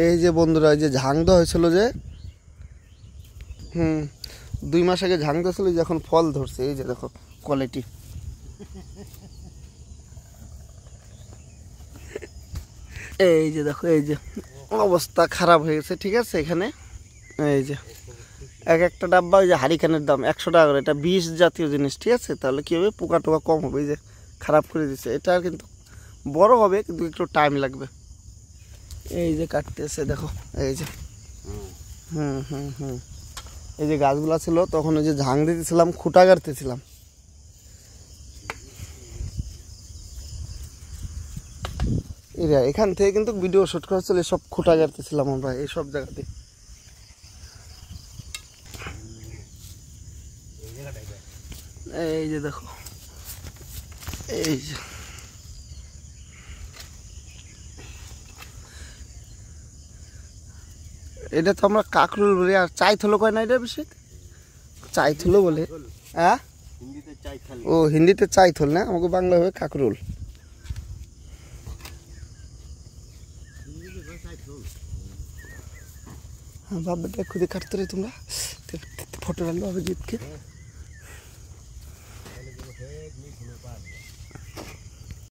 এই যে বন্ধুরা, এই যে ঝাং দেওয়া হয়েছিল যে 2 মাস আগে ঝাং দিয়েছিল, যে এখন ফল ধরছে। এই যে দেখো কোয়ালিটি। এই যে দেখো, এই যে অবস্থা খারাপ হয়ে গেছে। ঠিক আছে, এখানে এই যে এক একটা ডাব্বা ওই যে হারিকেনের দাম 100 টাকা করে। এটা বিষ জাতীয় জিনিস। ঠিক আছে, তাহলে কী হবে, পোকা টোকা কম হবে। এই যে খারাপ করে দিচ্ছে। এটা কিন্তু বড় হবে, কিন্তু একটু টাইম লাগবে। এই যে কাটতেছে দেখো, এই যে এই যে গাছগুলা ছিল তখন ওই যে ঝাং দিতেছিলাম, খুঁটা গাড়তেছিলাম। এখান থেকে কিন্তু ভিডিও শুট করা ছিল, সব খুঁটা গাড়তেছিলাম আমরা এই সব জায়গাতে। এই যে দেখো, এই যে এটা তো আমরা কাকরুল বলি, আর চাইথলো কয় না, এটা বেশি চাইথলো বলে। হ্যাঁ, ও হিন্দিতে চাইথল না, আমাকে বাংলা হবে কাকরুল। বাবা দেখো, কাটতে রে তোমরা ফটো রাখলো হবে জিতকে।